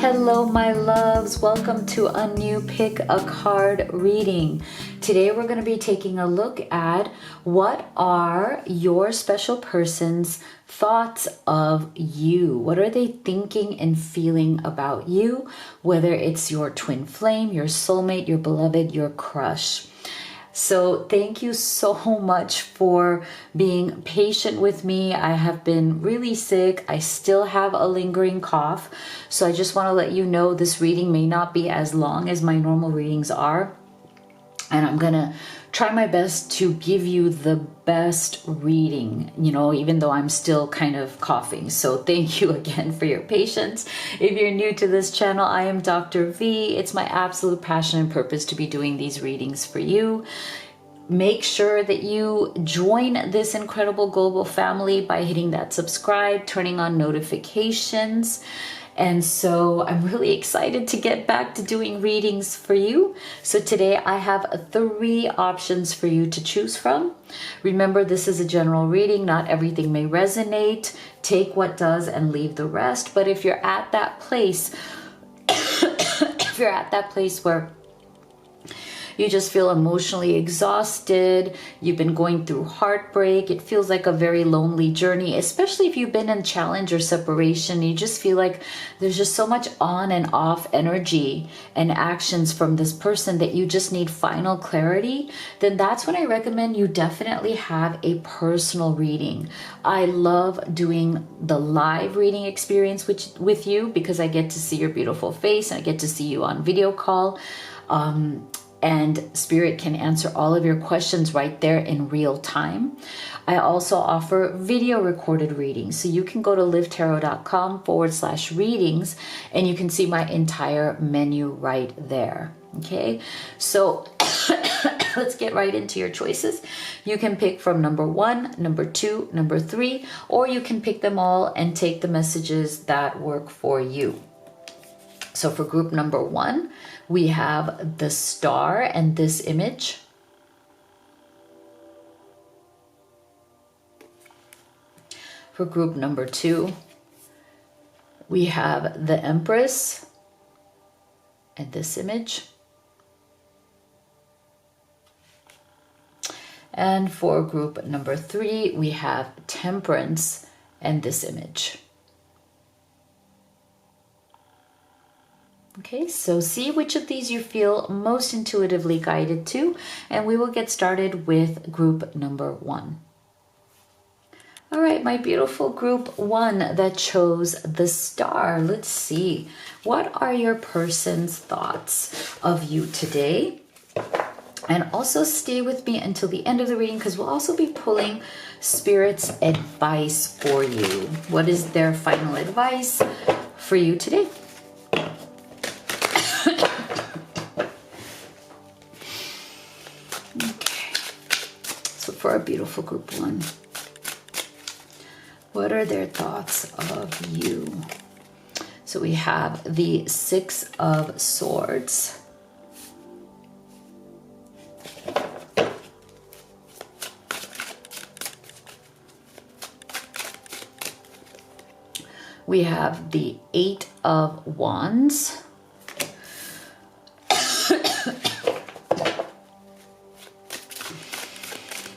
Hello, my loves. Welcome to a new Pick a Card reading. Today, we're going to be taking a look at what are your special person's thoughts of you. What are they thinking and feeling about you? Whether it's your twin flame, your soulmate, your beloved, your crush. So thank you so much for being patient with me. I have been really sick. I still have a lingering cough. So I just want to let you know this reading may not be as long as my normal readings are. And I'm going to try my best to give you the best reading, even though I'm still kind of coughing. So thank you again for your patience. If you're new to this channel, I am Dr. V. It's my absolute passion and purpose to be doing these readings for you. Make sure that you join this incredible global family by hitting that subscribe, turning on notifications. And so I'm really excited to get back to doing readings for you. So today I have 3 options for you to choose from. Remember, this is a general reading. Not everything may resonate. Take what does and leave the rest. But if you're at that place, where you just feel emotionally exhausted, you've been going through heartbreak, it feels like a very lonely journey, especially if you've been in challenge or separation, you just feel like there's just so much on and off energy and actions from this person that you just need final clarity, then that's when I recommend you definitely have a personal reading. I love doing the live reading experience with you because I get to see your beautiful face and I get to see you on video call. And Spirit can answer all of your questions right there in real time. I also offer video recorded readings. So you can go to livetarot.com/readings and you can see my entire menu right there. Okay, so let's get right into your choices. You can pick from number 1, number 2, number 3, or you can pick them all and take the messages that work for you. So for group number 1, we have the star and this image. For group number 2, we have the Empress and this image. And for group number 3, we have Temperance and this image. Okay, so see which of these you feel most intuitively guided to, and we will get started with group number 1. All right, my beautiful group 1 that chose the star. Let's see, what are your person's thoughts of you today? And also stay with me until the end of the reading because we'll also be pulling Spirit's advice for you. What is their final advice for you today? For our beautiful group 1, what are their thoughts of you? So we have the 6 of Swords, we have the 8 of Wands,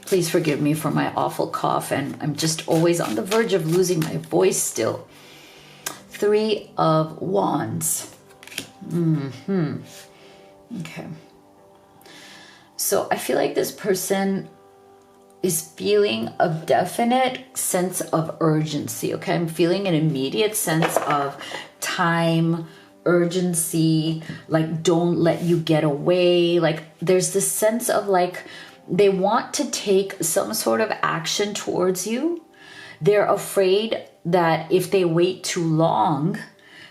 please forgive me for my awful cough, and I'm just always on the verge of losing my voice still. 3 of Wands. Okay. So I feel like this person is feeling a definite sense of urgency, okay? I'm feeling an immediate sense of time, urgency, like don't let you get away. Like there's this sense of like, they want to take some sort of action towards you. They're afraid that if they wait too long,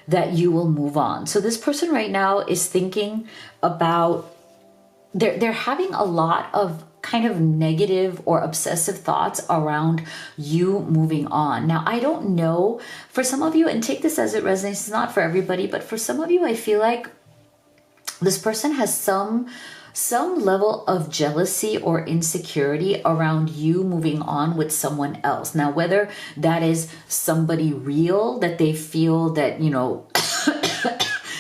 that you will move on. So this person right now is thinking about, they're having a lot of kind of negative or obsessive thoughts around you moving on. Now, I don't know, for some of you, and take this as it resonates, it's not for everybody, but for some of you, I feel like this person has some level of jealousy or insecurity around you moving on with someone else. Now, whether that is somebody real that they feel that,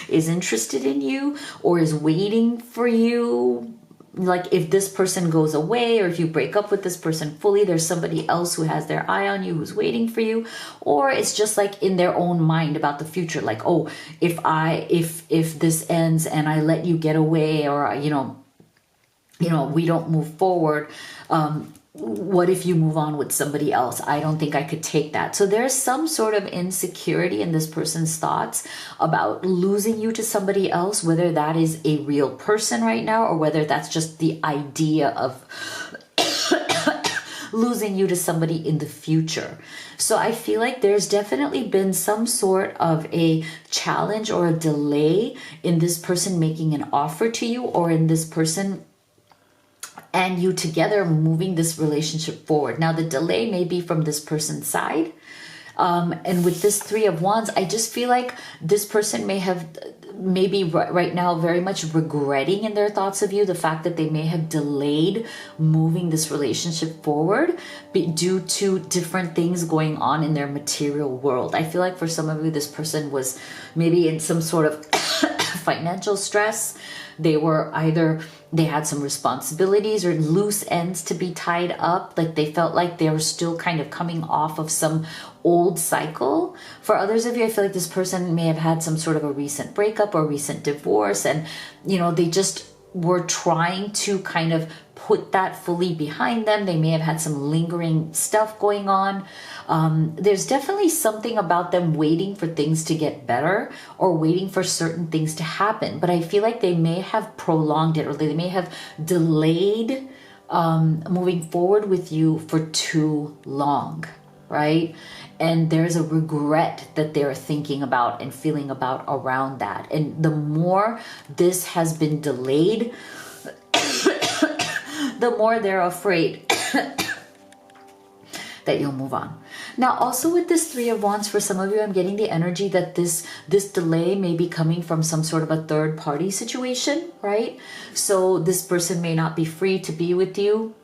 is interested in you or is waiting for you. Like if this person goes away or if you break up with this person fully, there's somebody else who has their eye on you, who's waiting for you. Or it's just like in their own mind about the future. Like, oh, if this ends and I let you get away, or, we don't move forward, what if you move on with somebody else? I don't think I could take that. So there's some sort of insecurity in this person's thoughts about losing you to somebody else, whether that is a real person right now or whether that's just the idea of losing you to somebody in the future. So I feel like there's definitely been some sort of a challenge or a delay in this person making an offer to you, or in this person and you together moving this relationship forward. Now, the delay may be from this person's side. And with this Three of Wands, I just feel like this person maybe right now very much regretting in their thoughts of you the fact that they may have delayed moving this relationship forward due to different things going on in their material world. I feel like for some of you, this person was maybe in some sort of financial stress. They had some responsibilities or loose ends to be tied up. Like they felt like they were still kind of coming off of some old cycle. For others of you, I feel like this person may have had some sort of a recent breakup or recent divorce, and they just were trying to kind of put that fully behind them. They may have had some lingering stuff going on. There's definitely something about them waiting for things to get better or waiting for certain things to happen. But I feel like they may have prolonged it, or they may have delayed moving forward with you for too long, right? And there's a regret that they're thinking about and feeling about around that. And the more this has been delayed, the more they're afraid that you'll move on. Now, also with this Three of Wands, for some of you, I'm getting the energy that this delay may be coming from some sort of a third party situation, right? So this person may not be free to be with you,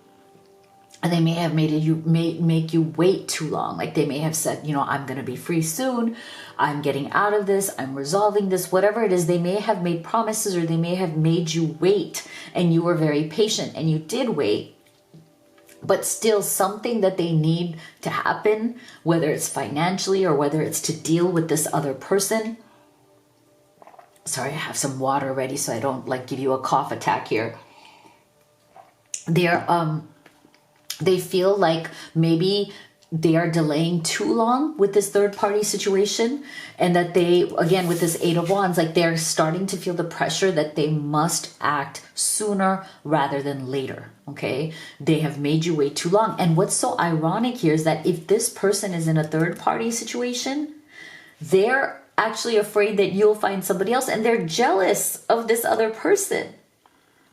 and they may have make you wait too long. Like they may have said, I'm going to be free soon. I'm getting out of this. I'm resolving this, whatever it is. They may have made promises, or they may have made you wait, and you were very patient and you did wait. But still something that they need to happen, whether it's financially or whether it's to deal with this other person. Sorry, I have some water ready so I don't give you a cough attack here. They feel like maybe they are delaying too long with this third party situation, and that they, again, with this Eight of Wands, they're starting to feel the pressure that they must act sooner rather than later. Okay. They have made you wait too long. And what's so ironic here is that if this person is in a third party situation, they're actually afraid that you'll find somebody else, and they're jealous of this other person,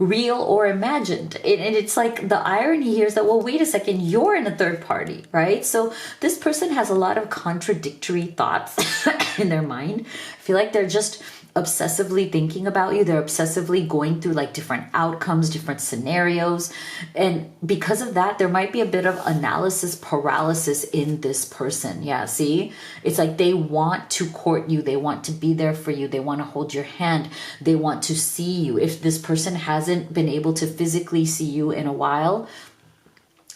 real or imagined. And it's like the irony here is that, well, wait a second, you're in a third party, right? So this person has a lot of contradictory thoughts in their mind. I feel like they're just obsessively thinking about you. They're obsessively going through different outcomes, different scenarios. And because of that, there might be a bit of analysis paralysis in this person. Yeah, see? It's like they want to court you. They want to be there for you. They want to hold your hand. They want to see you. If this person hasn't been able to physically see you in a while,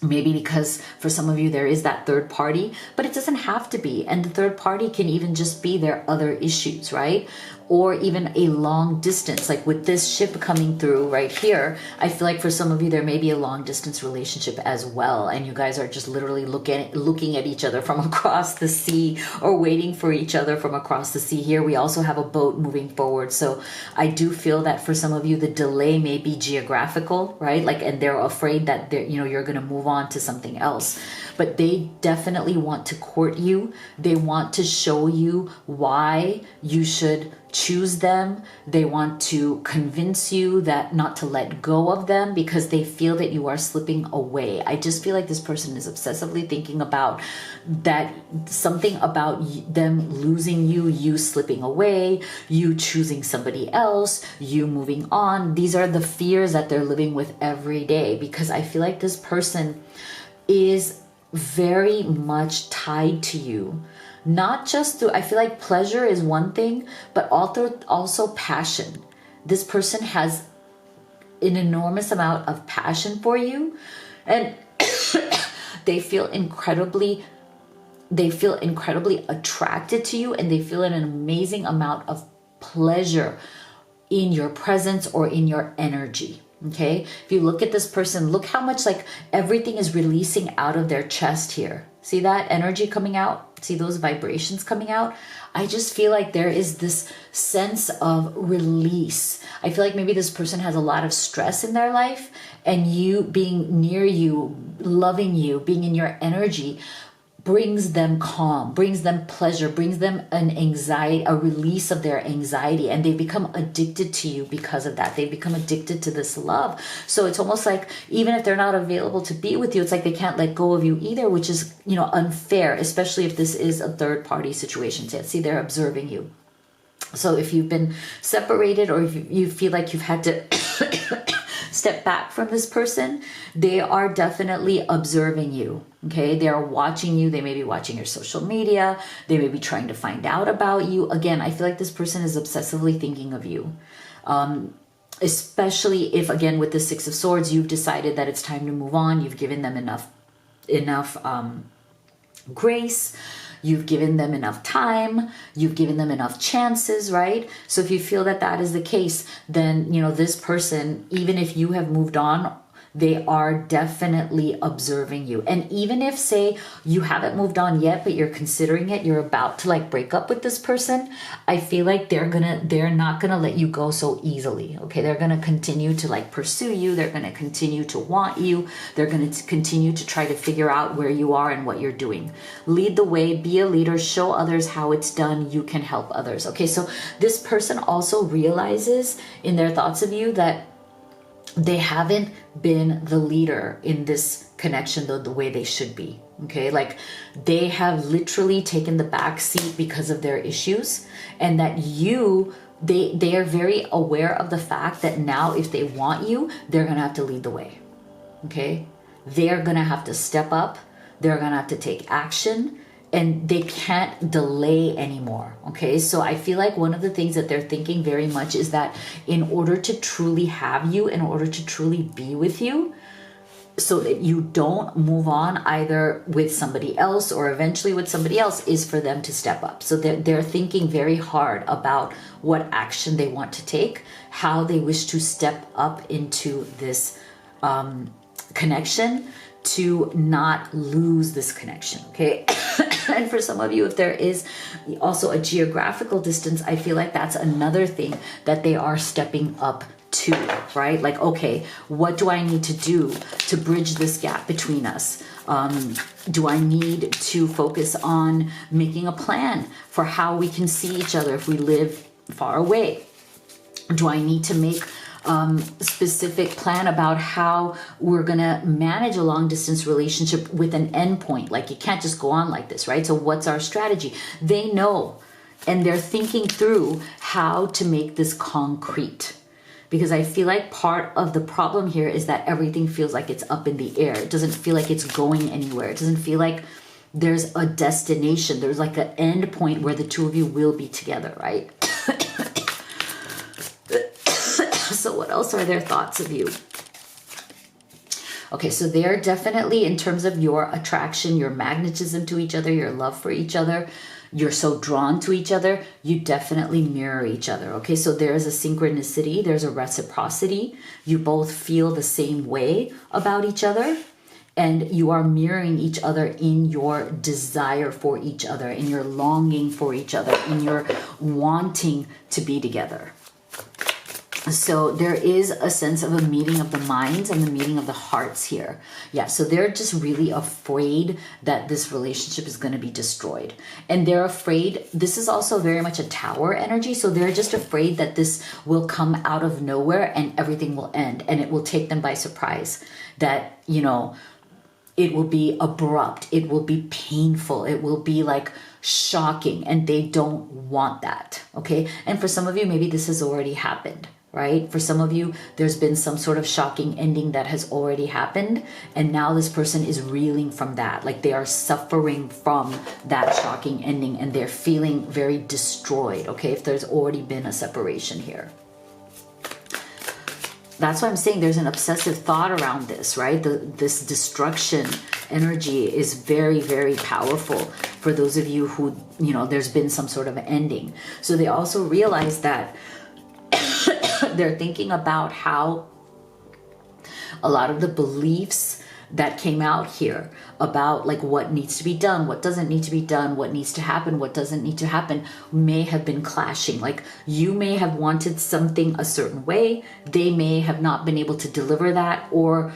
maybe because for some of you there is that third party, but it doesn't have to be. And the third party can even just be their other issues, right? Or even a long distance, like with this ship coming through right here. I feel like for some of you there may be a long distance relationship as well, and you guys are just literally looking at each other from across the sea, or waiting for each other from across the sea. Here we also have a boat moving forward. So I do feel that for some of you the delay may be geographical, right? And they're afraid that you're going to move on to something else. But they definitely want to court you. They want to show you why you should choose them. They want to convince you that not to let go of them because they feel that you are slipping away. I just feel like this person is obsessively thinking about that, something about them losing you, you slipping away, you choosing somebody else, you moving on. These are the fears that they're living with every day, because I feel like this person is very much tied to you. Not just through, I feel like pleasure is one thing, but also passion. This person has an enormous amount of passion for you, and they feel incredibly attracted to you, and they feel an amazing amount of pleasure in your presence or in your energy. Okay, if you look at this person, look how much like everything is releasing out of their chest here. See that energy coming out? See those vibrations coming out? I just feel like there is this sense of release. I feel like maybe this person has a lot of stress in their life, and you being near you, loving you, being in your energy brings them calm, brings them pleasure, brings them an anxiety, a release of their anxiety, and they become addicted to you because of that. They become addicted to this love. So it's almost like even if they're not available to be with you, it's like they can't let go of you either, which is, unfair, especially if this is a third party situation. See, they're observing you. So if you've been separated, or if you feel like you've had to step back from this person, they are definitely observing you. Okay, they are watching you. They may be watching your social media. They may be trying to find out about you. Again, I feel like this person is obsessively thinking of you. Especially if, again, with the Six of Swords, you've decided that it's time to move on. You've given them enough grace. You've given them enough time. You've given them enough chances, right? So if you feel that that is the case, then, this person, even if you have moved on, they are definitely observing you. And even if, say, you haven't moved on yet, but you're considering it, you're about to break up with this person, I feel like they're not gonna let you go so easily. Okay, they're gonna continue to pursue you. They're gonna continue to want you. They're gonna continue to try to figure out where you are and what you're doing. Lead the way, be a leader, show others how it's done. You can help others. Okay, so this person also realizes in their thoughts of you that they haven't been the leader in this connection the way they should be. Okay, they have literally taken the back seat because of their issues, and that they are very aware of the fact that now if they want you, they're gonna have to lead the way. Okay, they're gonna have to step up, they're gonna have to take action, and they can't delay anymore. Okay, so I feel like one of the things that they're thinking very much is that in order to truly have you, in order to truly be with you, so that you don't move on either with somebody else or eventually with somebody else, is for them to step up. So they're thinking very hard about what action they want to take, how they wish to step up into this connection to not lose this connection. Okay. And for some of you, if there is also a geographical distance, I feel like that's another thing that they are stepping up to, right? Okay, what do I need to do to bridge this gap between us? Do I need to focus on making a plan for how we can see each other if we live far away? Do I need to make specific plan about how we're gonna manage a long distance relationship with an endpoint? You can't just go on like this, right? So what's our strategy? They know, and they're thinking through how to make this concrete. Because I feel like part of the problem here is that everything feels like it's up in the air. It doesn't feel like it's going anywhere. It doesn't feel like there's a destination. There's an end point where the two of you will be together, right? So what else are their thoughts of you? Okay, so they're definitely, in terms of your attraction, your magnetism to each other, your love for each other, you're so drawn to each other, you definitely mirror each other. Okay, so there is a synchronicity, there's a reciprocity. You both feel the same way about each other, and you are mirroring each other in your desire for each other, in your longing for each other, in your wanting to be together. So there is a sense of a meeting of the minds and the meeting of the hearts here. Yeah, so they're just really afraid that this relationship is going to be destroyed. And they're afraid, this is also very much a tower energy, so they're just afraid that this will come out of nowhere and everything will end and it will take them by surprise. That, it will be abrupt, it will be painful, it will be shocking, and they don't want that. Okay, and for some of you, maybe this has already happened. right? For some of you, there's been some sort of shocking ending that has already happened. And now this person is reeling from that. Like they are suffering from that shocking ending and they're feeling very destroyed, okay? If there's already been a separation here. That's why I'm saying there's an obsessive thought around this, right? This destruction energy is very, very powerful for those of you who, you know, there's been some sort of ending. So they also realize that they're thinking about how a lot of the beliefs that came out here about like what needs to be done, what doesn't need to be done, what needs to happen, what doesn't need to happen may have been clashing. Like you may have wanted something a certain way, they may have not been able to deliver that, or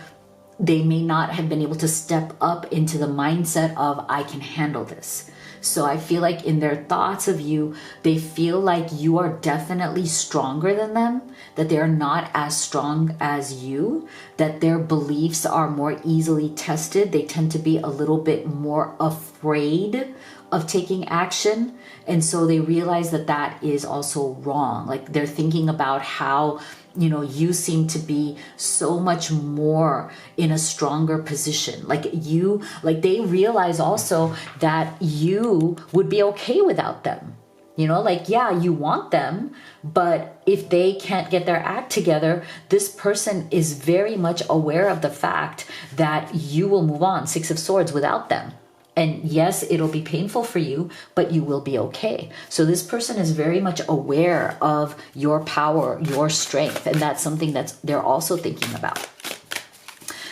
they may not have been able to step up into the mindset of I can handle this. So I feel like in their thoughts of you, they feel like you are definitely stronger than them, that they're not as strong as you, that their beliefs are more easily tested. They tend to be a little bit more afraid of taking action. And so they realize that that is also wrong. Like they're thinking about how, you know, you seem to be so much more in a stronger position. Like they realize also that you would be okay without them. You know, like, yeah, you want them, but if they can't get their act together, this person is very much aware of the fact that you will move on, Six of Swords, without them. And yes, it'll be painful for you, but you will be okay. So this person is very much aware of your power, your strength, and that's something that they're also thinking about.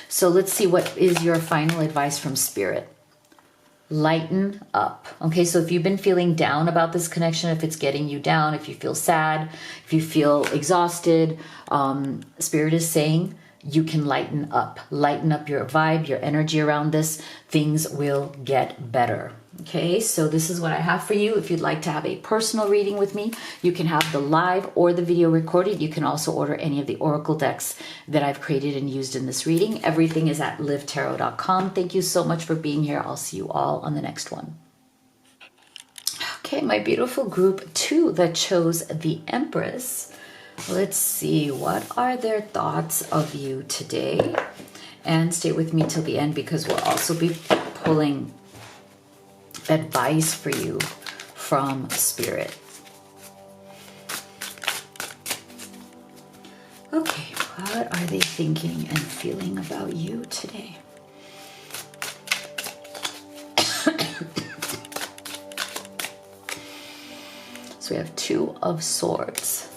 So let's see, what is your final advice from Spirit? Lighten up. Okay, so if you've been feeling down about this connection, if it's getting you down, if you feel sad, if you feel exhausted, Spirit is saying you can lighten up your vibe, your energy around this. Things will get better. Okay, so this is what I have for you. If you'd like to have a personal reading with me, you can have the live or the video recorded. You can also order any of the oracle decks that I've created and used in this reading. Everything is at livetarot.com. Thank you so much for being here. I'll see you all on the next one. Okay, my beautiful group 2 that chose the Empress. Let's see, what are their thoughts of you today? And stay with me till the end because we'll also be pulling advice for you from Spirit. Okay, what are they thinking and feeling about you today? So we have 2 of Swords.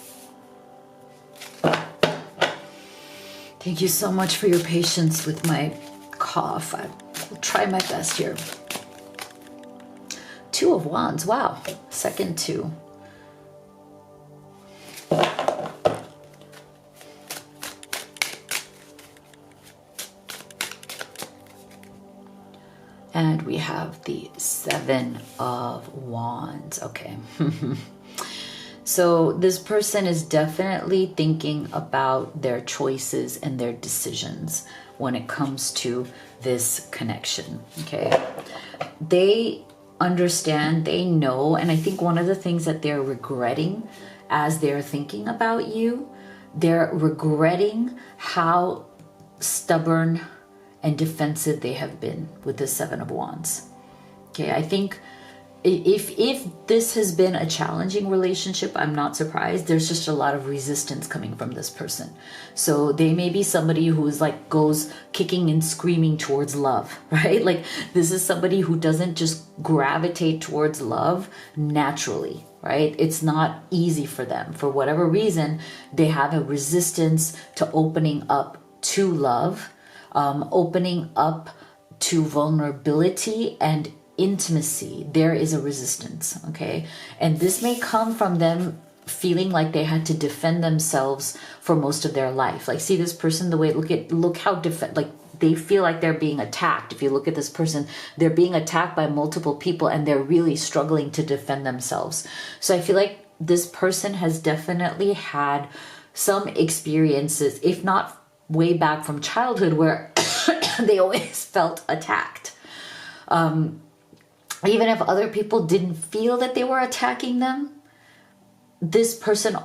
Thank you so much for your patience with my cough. I will try my best here. 2 of Wands. Wow. Second 2. And we have the 7 of Wands. Okay. So this person is definitely thinking about their choices and their decisions when it comes to this connection, okay? They understand, they know, and I think one of the things that they're regretting as they're thinking about you, they're regretting how stubborn and defensive they have been with the 7 of Wands. Okay, I think if this has been a challenging relationship, I'm not surprised. There's just a lot of resistance coming from this person. So they may be somebody who is like goes kicking and screaming towards love, right? Like this is somebody who doesn't just gravitate towards love naturally, right? It's not easy for them. For whatever reason, they have a resistance to opening up to love, opening up to vulnerability and intimacy. There is a resistance, okay? And this may come from them feeling like they had to defend themselves for most of their life. Like, see this person, the way, look how like they feel like they're being attacked. If you look at this person, they're being attacked by multiple people and they're really struggling to defend themselves. So I feel like this person has definitely had some experiences, if not way back from childhood, where they always felt attacked. Even if other people didn't feel that they were attacking them, this person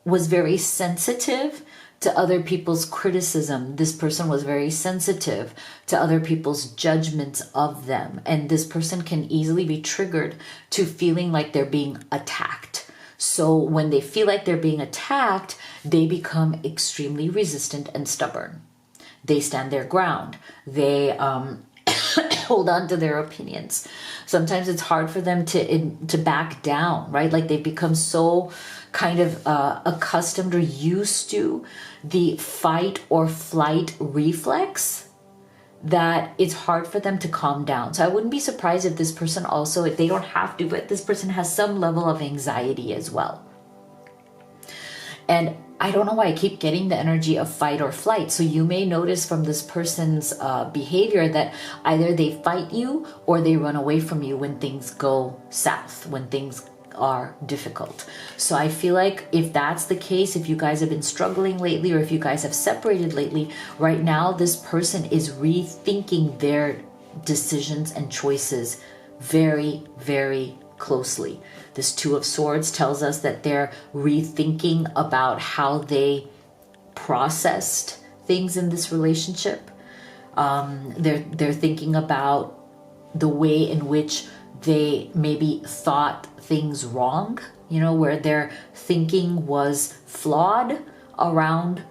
was very sensitive to other people's criticism. This person was very sensitive to other people's judgments of them. And this person can easily be triggered to feeling like they're being attacked. So when they feel like they're being attacked, they become extremely resistant and stubborn. They stand their ground. They hold on to their opinions. Sometimes it's hard for them to back down, right? Like they've become so kind of accustomed or used to the fight or flight reflex that it's hard for them to calm down. So I wouldn't be surprised if this person also, if they don't have to, but this person has some level of anxiety as well. And I don't know why I keep getting the energy of fight or flight. So you may notice from this person's behavior that either they fight you or they run away from you when things go south, when things are difficult. So I feel like if that's the case, if you guys have been struggling lately, or if you guys have separated lately, right now this person is rethinking their decisions and choices very, very closely. This Two of Swords tells us that they're rethinking about how they processed things in this relationship. They're thinking about the way in which they maybe thought things wrong, you know, where their thinking was flawed around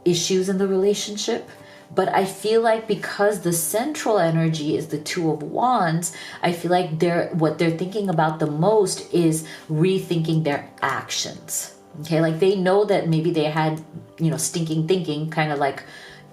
issues in the relationship. But I feel like because the central energy is the Two of Wands, I feel like what they're thinking about the most is rethinking their actions. Okay, like they know that maybe they had, you know, stinking thinking, kind of like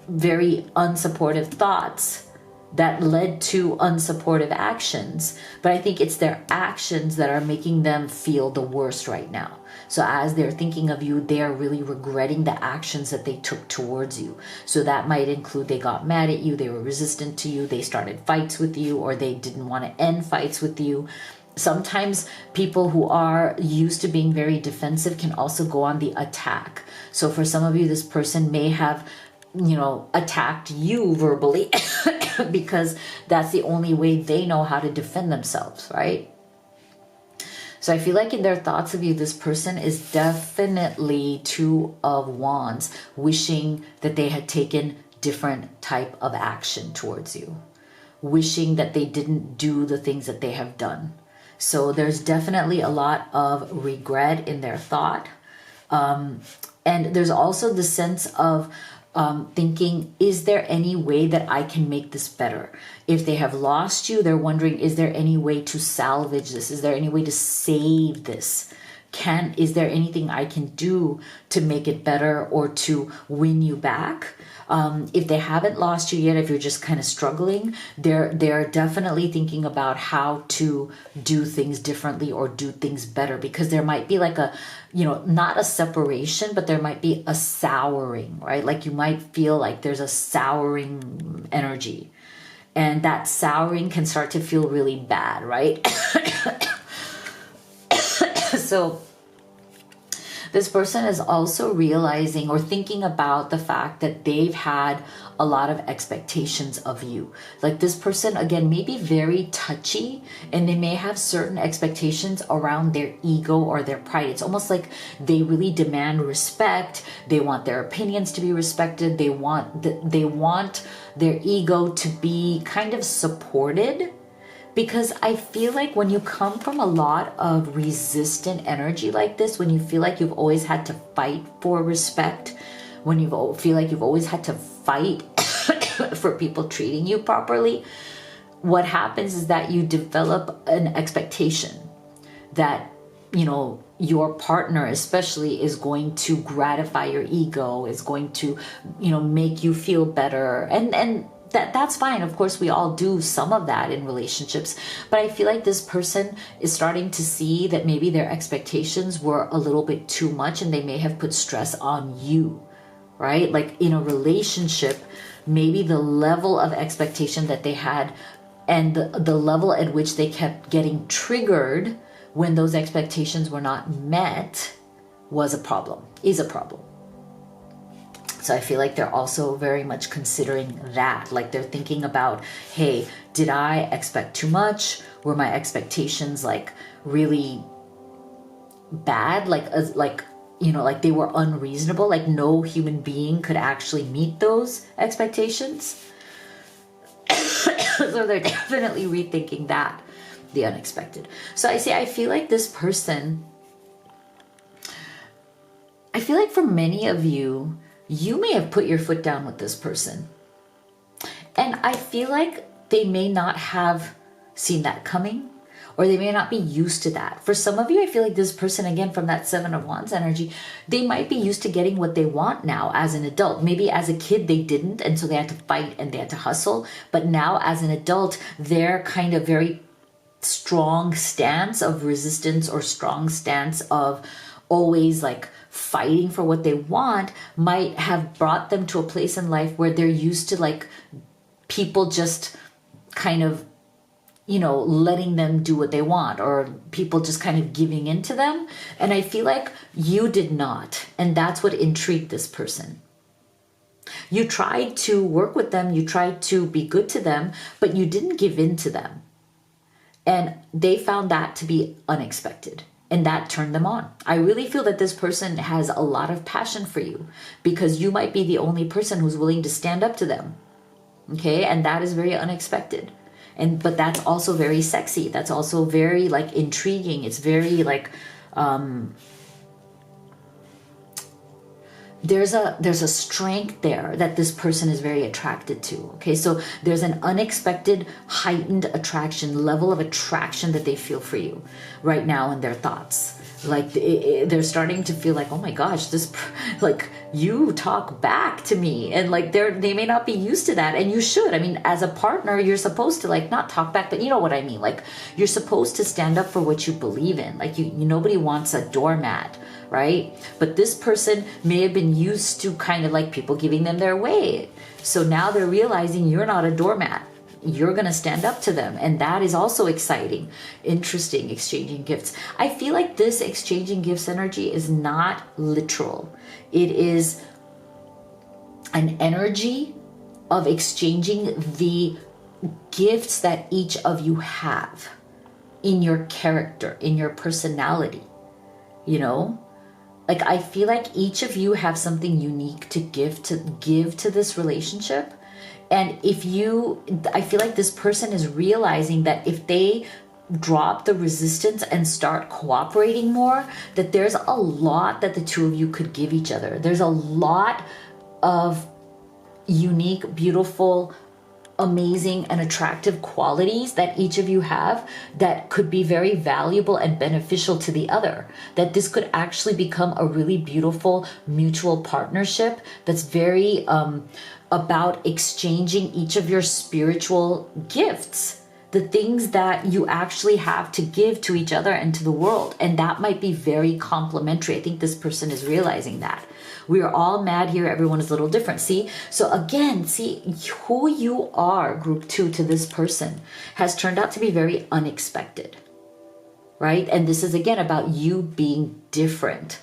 very unsupportive thoughts that led to unsupportive actions. But I think it's their actions that are making them feel the worst right now. So as they're thinking of you, they are really regretting the actions that they took towards you. So that might include they got mad at you, they were resistant to you, they started fights with you, or they didn't want to end fights with you. Sometimes people who are used to being very defensive can also go on the attack. So for some of you, this person may have, you know, attacked you verbally because that's the only way they know how to defend themselves, right? So I feel like in their thoughts of you, this person is definitely Two of Wands, wishing that they had taken different type of action towards you, wishing that they didn't do the things that they have done. So there's definitely a lot of regret in their thought. And there's also the sense of thinking, is there any way that I can make this better? If they have lost you, they're wondering, is there any way to salvage this? Is there any way to save this? Is there anything I can do to make it better or to win you back? If they haven't lost you yet, if you're just kind of struggling, they're definitely thinking about how to do things differently or do things better, because there might be like a, you know, not a separation, but there might be a souring, right? Like you might feel like there's a souring energy, and that souring can start to feel really bad, right? So this person is also realizing or thinking about the fact that they've had a lot of expectations of you. Like this person, again, may be very touchy, and they may have certain expectations around their ego or their pride. It's almost like they really demand respect. They want their opinions to be respected. They want their ego to be kind of supported. Because I feel like when you come from a lot of resistant energy like this, when you feel like you've always had to fight for respect, when you feel like you've always had to fight for people treating you properly, what happens is that you develop an expectation that, you know, your partner especially is going to gratify your ego, is going to, you know, make you feel better. And that's fine. Of course, we all do some of that in relationships. But I feel like this person is starting to see that maybe their expectations were a little bit too much, and they may have put stress on you, right? Like in a relationship, maybe the level of expectation that they had and the level at which they kept getting triggered when those expectations were not met is a problem. So I feel like they're also very much considering that. Like they're thinking about, hey, did I expect too much? Were my expectations like really bad? Like like they were unreasonable, like no human being could actually meet those expectations. So they're definitely rethinking that, the unexpected. So I feel like this person, I feel like for many of you, you may have put your foot down with this person. And I feel like they may not have seen that coming, or they may not be used to that. For some of you, I feel like this person, again, from that Seven of Wands energy, they might be used to getting what they want now as an adult. Maybe as a kid, they didn't, and so they had to fight and they had to hustle. But now as an adult, their kind of very strong stance of resistance, or strong stance of always like fighting for what they want, might have brought them to a place in life where they're used to like people just kind of, letting them do what they want, or people just kind of giving in to them. And I feel like you did not. And that's what intrigued this person. You tried to work with them, you tried to be good to them, but you didn't give in to them. And they found that to be unexpected. And that turned them on. I really feel that this person has a lot of passion for you, because you might be the only person who's willing to stand up to them. Okay, and that is very unexpected. But that's also very sexy. That's also very like intriguing. It's very like there's a strength there that this person is very attracted to. Okay, so there's an unexpected heightened attraction, level of attraction that they feel for you right now in their thoughts. Like they're starting to feel like, oh my gosh, this, like, you talk back to me, and like they may not be used to that, and you should. I mean, as a partner, you're supposed to like not talk back, but you know what I mean. Like you're supposed to stand up for what you believe in. Like nobody wants a doormat, right? But this person may have been used to kind of like people giving them their way, so now they're realizing you're not a doormat. You're going to stand up to them. And that is also exciting, interesting, exchanging gifts. I feel like this exchanging gifts energy is not literal. It is an energy of exchanging the gifts that each of you have in your character, in your personality, Like I feel like each of you have something unique to give to this relationship. And I feel like this person is realizing that if they drop the resistance and start cooperating more, that there's a lot that the two of you could give each other. There's a lot of unique, beautiful, amazing, and attractive qualities that each of you have that could be very valuable and beneficial to the other. That this could actually become a really beautiful mutual partnership that's very about exchanging each of your spiritual gifts, the things that you actually have to give to each other and to the world. And that might be very complementary. I think this person is realizing that. We are all mad here. Everyone is a little different. See? So again, who you are, group 2, to this person has turned out to be very unexpected, right? And this is again about you being different.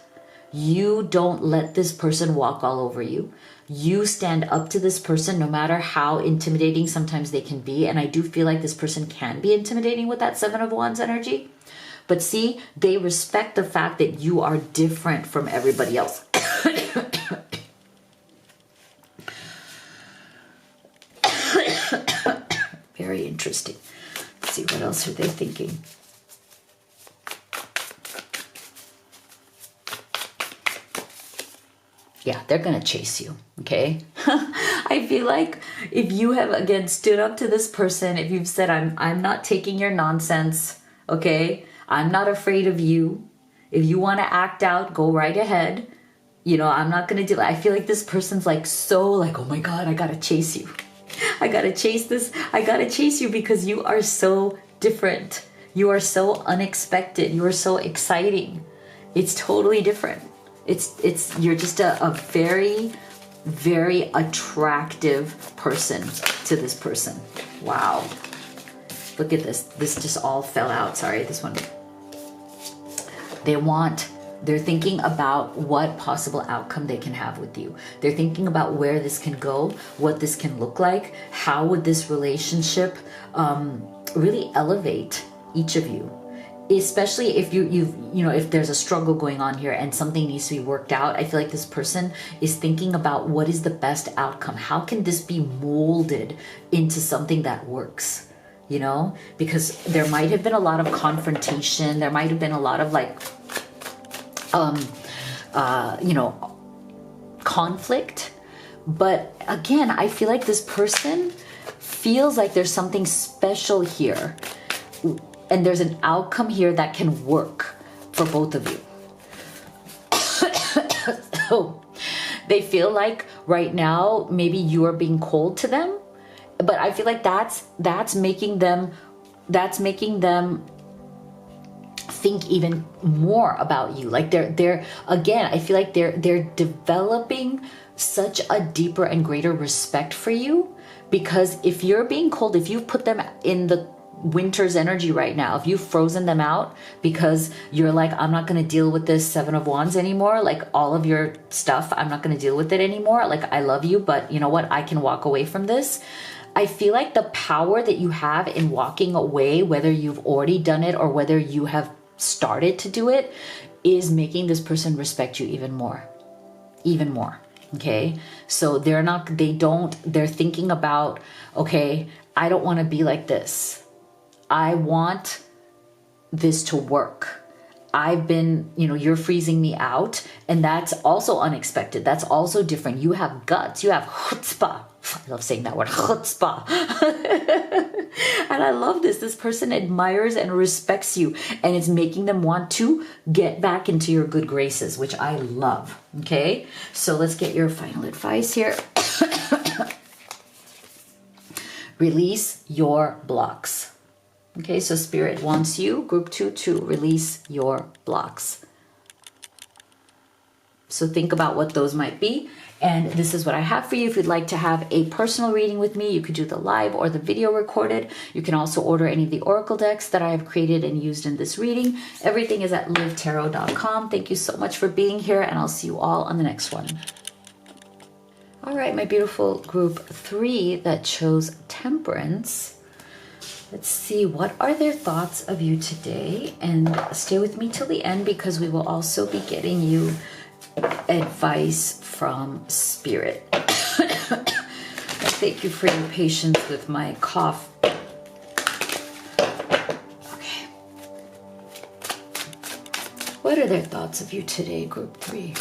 You don't let this person walk all over you. You stand up to this person no matter how intimidating sometimes they can be. And I do feel like this person can be intimidating with that Seven of Wands energy. But see, they respect the fact that you are different from everybody else. Very interesting. Let's see, what else are they thinking? Yeah, they're going to chase you, okay? I feel like if you have, again, stood up to this person, if you've said, I'm not taking your nonsense, okay? I'm not afraid of you. If you want to act out, go right ahead. I'm not going to do it. I feel like this person's like, so like, oh my God, I got to chase you. I got to chase this. I got to chase you because you are so different. You are so unexpected. You are so exciting. It's totally different. You're just a very, very attractive person to this person. Wow. Look at this. This just all fell out. Sorry, this one. They're thinking about what possible outcome they can have with you. They're thinking about where this can go, what this can look like, how would this relationship really elevate each of you. especially if if there's a struggle going on here and something needs to be worked out, I feel like this person is thinking about what is the best outcome. How can this be molded into something that works? Because there might have been a lot of confrontation. There might have been a lot of conflict. But again, I feel like this person feels like there's something special here. And there's an outcome here that can work for both of you. So they feel like right now, maybe you are being cold to them, but I feel like that's making them think even more about you. Like they're again, I feel like they're developing such a deeper and greater respect for you, because if you're being cold, if you've put them in the winter's energy right now, if you've frozen them out because you're like, I'm not going to deal with this Seven of Wands anymore, like all of your stuff, I'm not going to deal with it anymore, like I love you, but you know what, I can walk away from this. I feel like the power that you have in walking away, whether you've already done it or whether you have started to do it, is making this person respect you even more. Okay, so they're thinking about, okay, I don't want to be like this. I want this to work. I've been, you're freezing me out, and that's also unexpected. That's also different. You have guts. You have chutzpah. I love saying that word, chutzpah. And I love this. This person admires and respects you, and it's making them want to get back into your good graces, which I love. Okay, so let's get your final advice here. Release your blocks. Okay, so Spirit wants you, group 2, to release your blocks. So think about what those might be. And this is what I have for you. If you'd like to have a personal reading with me, you could do the live or the video recorded. You can also order any of the oracle decks that I have created and used in this reading. Everything is at livetarot.com. Thank you so much for being here, and I'll see you all on the next one. All right, my beautiful group 3 that chose Temperance. Let's see, what are their thoughts of you today? And stay with me till the end, because we will also be getting you advice from Spirit. Thank you for your patience with my cough. Okay. What are their thoughts of you today, group 3?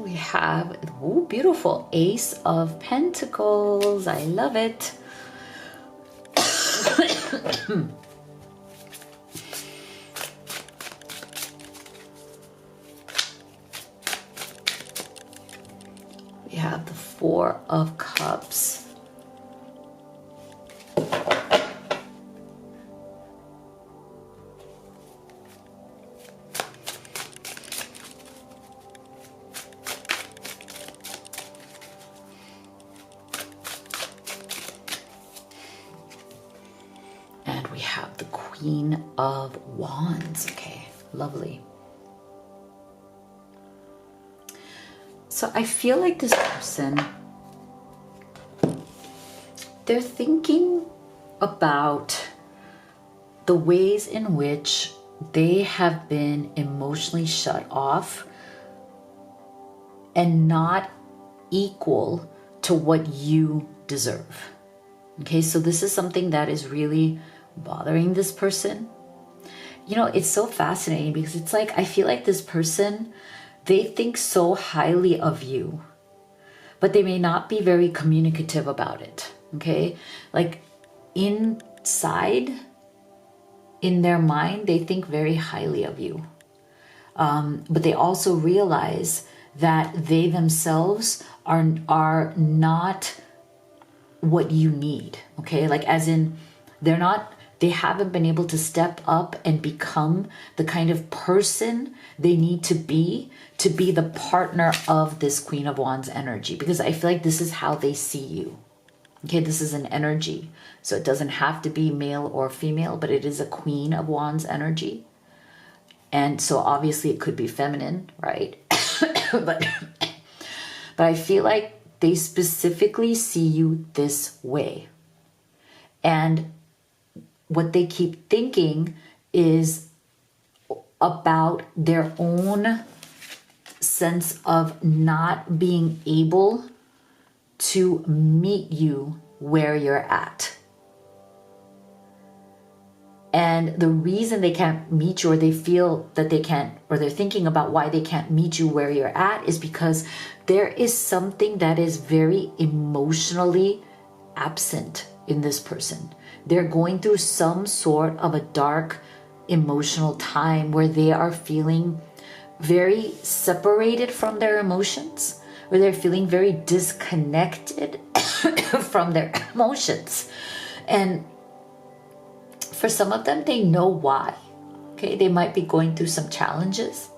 We have, ooh, beautiful Ace of Pentacles. I love it. We have the Four of Cups. And we have the Queen of Wands. Okay, lovely. So I feel like this person, they're thinking about the ways in which they have been emotionally shut off and not equal to what you deserve. Okay, so this is something that is really bothering this person. It's so fascinating, because it's like, I feel like this person, they think so highly of you, but they may not be very communicative about it. Okay, like inside, in their mind, they think very highly of you, but they also realize that they themselves are not what you need. Okay, like as in, they haven't been able to step up and become the kind of person they need to be the partner of this Queen of Wands energy, because I feel like this is how they see you. Okay, this is an energy, so it doesn't have to be male or female, but it is a Queen of Wands energy. And so obviously it could be feminine, right? but I feel like they specifically see you this way. And what they keep thinking is about their own sense of not being able to meet you where you're at. And the reason they can't meet you, or they feel that they can't, or they're thinking about why they can't meet you where you're at, is because there is something that is very emotionally absent in this person. They're going through some sort of a dark emotional time where they are feeling very separated from their emotions, where they're feeling very disconnected from their emotions. And for some of them, they know why. Okay, they might be going through some challenges.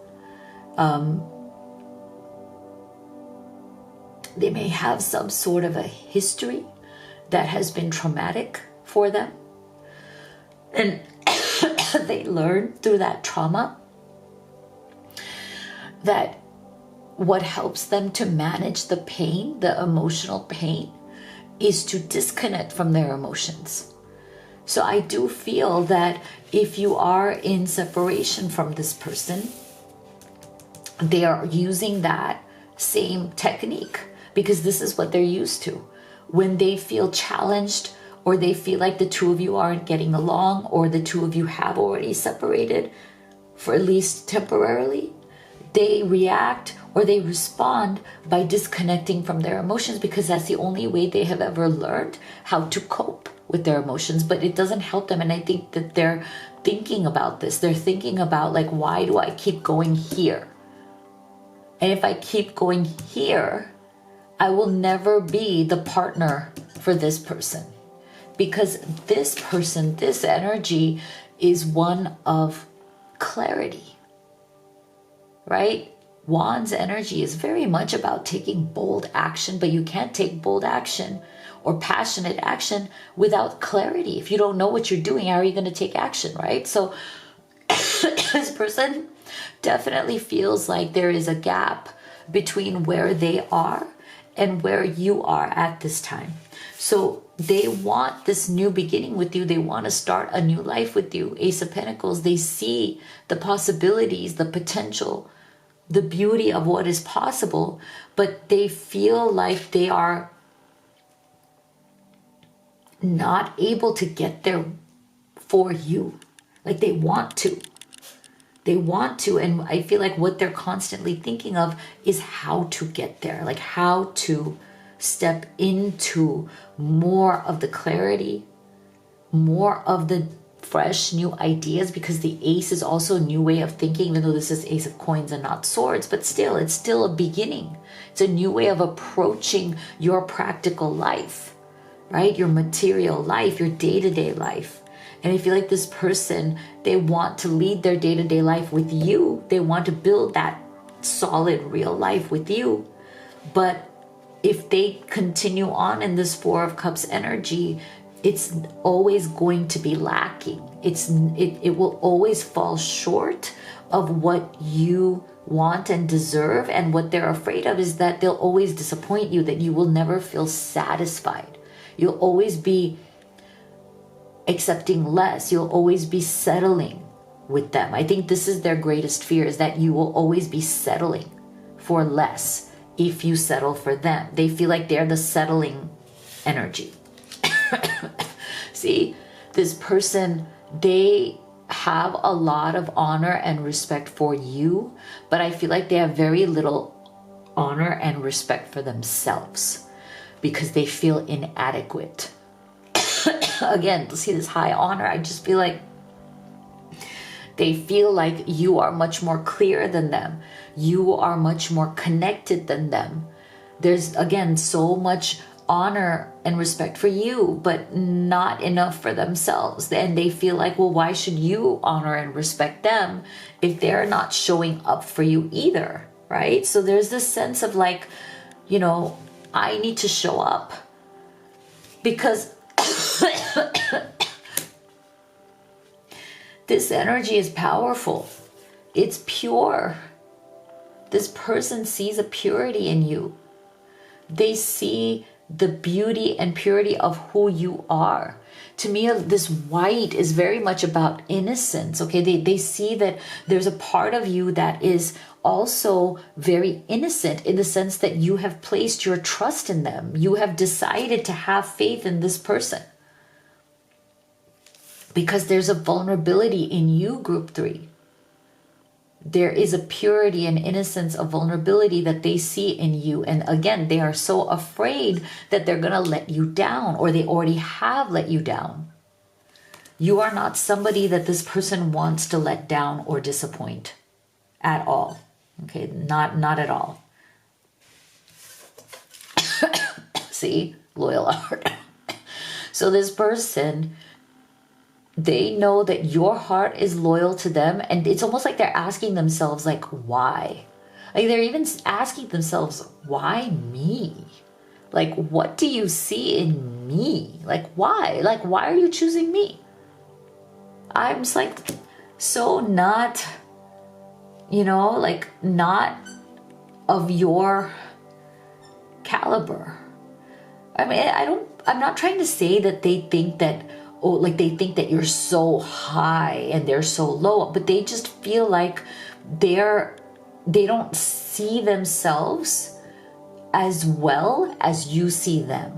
They may have some sort of a history that has been traumatic for them. And they learn through that trauma that what helps them to manage the pain, the emotional pain, is to disconnect from their emotions. So I do feel that if you are in separation from this person, they are using that same technique because this is what they're used to. When they feel challenged, or they feel like the two of you aren't getting along, or the two of you have already separated for at least temporarily, they react or they respond by disconnecting from their emotions, because that's the only way they have ever learned how to cope with their emotions. But it doesn't help them. And I think that they're thinking about this. They're thinking about, like, why do I keep going here? And if I keep going here, I will never be the partner for this person. Because this person, this energy is one of clarity, right? Wands energy is very much about taking bold action, but you can't take bold action or passionate action without clarity. If you don't know what you're doing, how are you going to take action, right? So this person definitely feels like there is a gap between where they are and where you are at this time. So they want this new beginning with you. They want to start a new life with you. Ace of Pentacles, they see the possibilities, the potential, the beauty of what is possible, but they feel like they are not able to get there for you. Like they want to. They want to, and I feel like what they're constantly thinking of is how to get there, like how to step into more of the clarity, more of the fresh new ideas, because the ace is also a new way of thinking, even though this is ace of coins and not swords, but still, it's still a beginning. It's a new way of approaching your practical life, right? Your material life, your day-to-day life. And I feel like this person, they want to lead their day-to-day life with you. They want to build that solid, real life with you. But if they continue on in this Four of Cups energy, it's always going to be lacking. It will always fall short of what you want and deserve. And what they're afraid of is that they'll always disappoint you, that you will never feel satisfied. You'll always be accepting less. You'll always be settling with them. I think this is their greatest fear, is that you will always be settling for less if you settle for them. They feel like they're the settling energy. See, this person, they have a lot of honor and respect for you, but I feel like they have very little honor and respect for themselves because they feel inadequate. Again, to see this high honor, I just feel like they feel like you are much more clear than them. You are much more connected than them. There's, again, so much honor and respect for you, but not enough for themselves. And they feel like, well, why should you honor and respect them if they're not showing up for you either, right? So there's this sense of like, you know, I need to show up because this energy is powerful. It's pure. This person sees a purity in you. They see the beauty and purity of who you are. To me, this white is very much about innocence. Okay, they see that there's a part of you that is also very innocent, in the sense that you have placed your trust in them. You have decided to have faith in this person. Because there's a vulnerability in you, group 3. There is a purity and innocence of vulnerability that they see in you. And again, they are so afraid that they're going to let you down, or they already have let you down. You are not somebody that this person wants to let down or disappoint at all. Okay, not at all. See, loyal heart. So this person, they know that your heart is loyal to them, and it's almost like they're asking themselves, like, why? Like, they're even asking themselves, why me? Like, what do you see in me? Like, why? Like, why are you choosing me? I'm just like, so not, like, not of your caliber. I mean, I'm not trying to say that they think that, they think that you're so high and they're so low, but they just feel like they don't see themselves as well as you see them.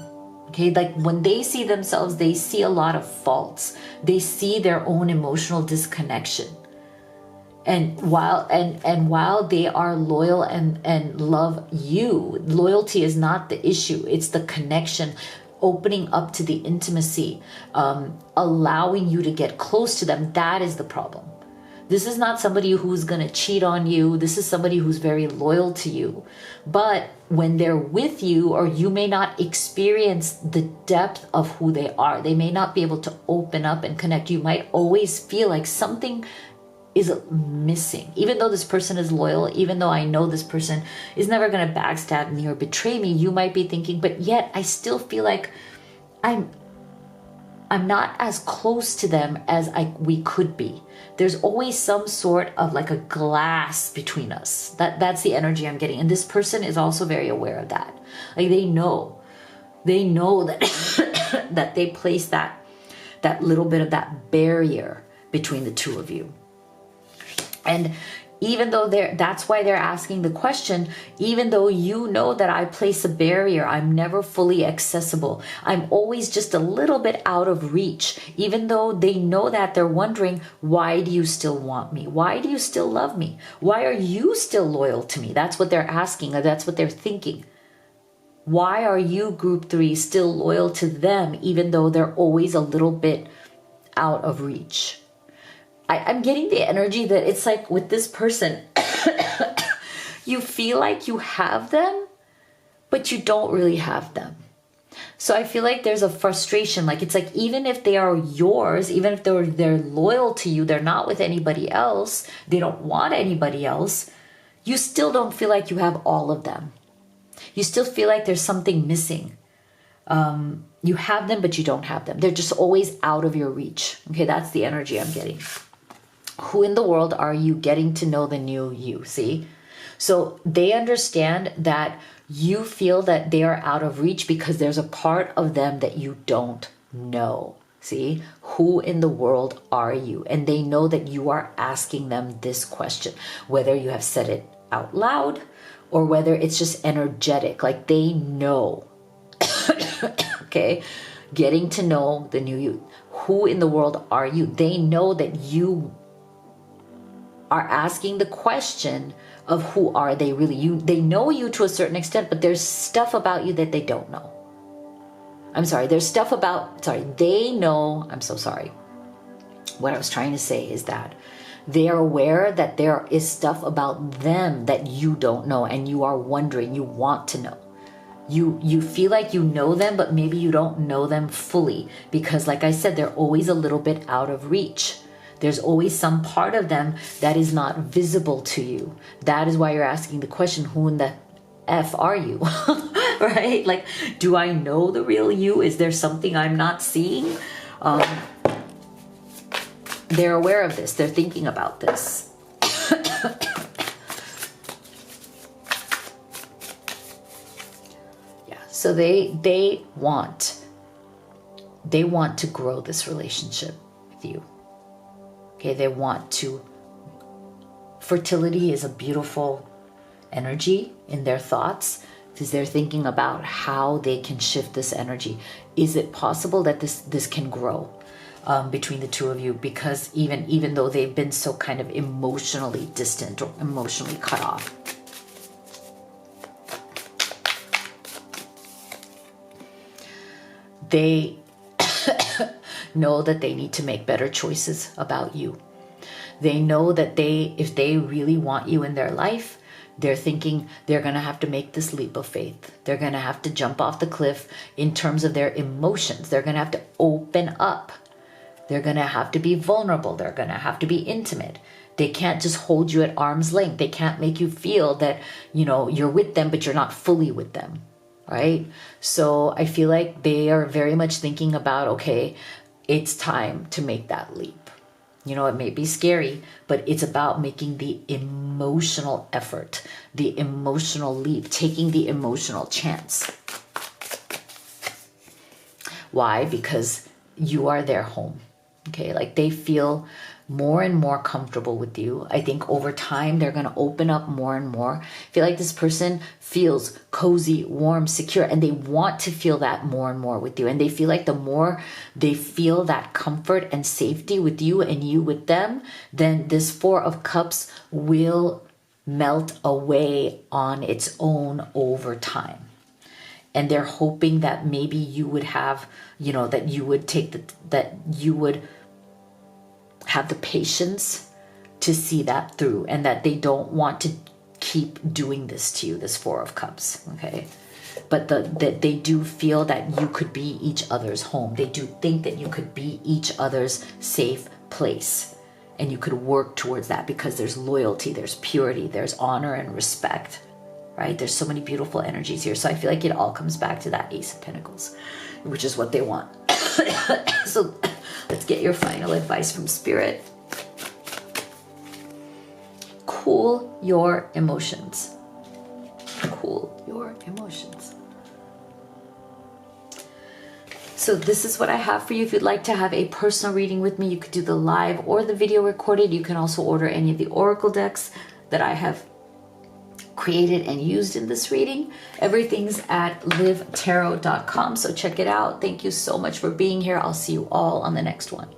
Okay, like when they see themselves, they see a lot of faults. They see their own emotional disconnection. And while they are loyal and love you, loyalty is not the issue. It's the connection, opening up to the intimacy, allowing you to get close to them. That is the problem. This is not somebody who's going to cheat on you. This is somebody who's very loyal to you. But when they're with you, or you may not experience the depth of who they are, they may not be able to open up and connect. You might always feel like something is missing. Even though this person is loyal, even though I know this person is never going to backstab me or betray me, you might be thinking, but yet I still feel like I'm not as close to them as we could be. There's always some sort of like a glass between us. That's the energy I'm getting. And this person is also very aware of that. Like they know that that they place that little bit of that barrier between the two of you. And even though that's why they're asking the question, even though you know that I place a barrier, I'm never fully accessible. I'm always just a little bit out of reach. Even though they know that, they're wondering, why do you still want me? Why do you still love me? Why are you still loyal to me? That's what they're asking, or that's what they're thinking. Why are you, group 3, still loyal to them, even though they're always a little bit out of reach? I'm getting the energy that it's like with this person, you feel like you have them, but you don't really have them. So I feel like there's a frustration. Like it's like, even if they are yours, even if they're loyal to you, they're not with anybody else, they don't want anybody else, you still don't feel like you have all of them. You still feel like there's something missing. You have them, but you don't have them. They're just always out of your reach. Okay, that's the energy I'm getting. Who in the world are you? Getting to know the new you, see? So they understand that you feel that they are out of reach because there's a part of them that you don't know, see? Who in the world are you? And they know that you are asking them this question, whether you have said it out loud or whether it's just energetic, like they know. Okay? Getting to know the new you. Who in the world are you? They know that you are asking the question of who are they really. They know you to a certain extent, but there's stuff about you that they don't know. They know, I'm so sorry. What I was trying to say is that they are aware that there is stuff about them that you don't know, and you are wondering, you want to know. You feel like you know them, but maybe you don't know them fully because, like I said, they're always a little bit out of reach. There's always some part of them that is not visible to you. That is why you're asking the question, who in the F are you? Right? Like, do I know the real you? Is there something I'm not seeing? They're aware of this. They're thinking about this. So they want to grow this relationship with you. Okay, they want to. Fertility is a beautiful energy in their thoughts because they're thinking about how they can shift this energy. Is it possible that this can grow between the two of you? Because even though they've been so kind of emotionally distant or emotionally cut off. They know that they need to make better choices about you. They know that if they really want you in their life, they're thinking they're going to have to make this leap of faith. They're going to have to jump off the cliff in terms of their emotions. They're going to have to open up. They're going to have to be vulnerable. They're going to have to be intimate. They can't just hold you at arm's length. They can't make you feel that, you're with them, but you're not fully with them. Right? So I feel like they are very much thinking about, okay, it's time to make that leap. It may be scary, but it's about making the emotional effort, the emotional leap, taking the emotional chance. Why? Because you are their home. Okay, like they feel more and more comfortable with you. I think over time, they're going to open up more and more. I feel like this person feels cozy, warm, secure, and they want to feel that more and more with you. And they feel like the more they feel that comfort and safety with you and you with them, then this Four of Cups will melt away on its own over time. And they're hoping that maybe you would have, that you would have the patience to see that through, and that they don't want to keep doing this to you, this Four of Cups, okay? But that they do feel that you could be each other's home. They do think that you could be each other's safe place, and you could work towards that because there's loyalty, there's purity, there's honor and respect, right? There's so many beautiful energies here. So I feel like it all comes back to that Ace of Pentacles, which is what they want. So let's get your final advice from Spirit. Cool your emotions. Cool your emotions. So this is what I have for you. If you'd like to have a personal reading with me, you could do the live or the video recorded. You can also order any of the oracle decks that I have created and used in this reading. Everything's at livetarot.com, so check it out. Thank you so much for being here. I'll see you all on the next one.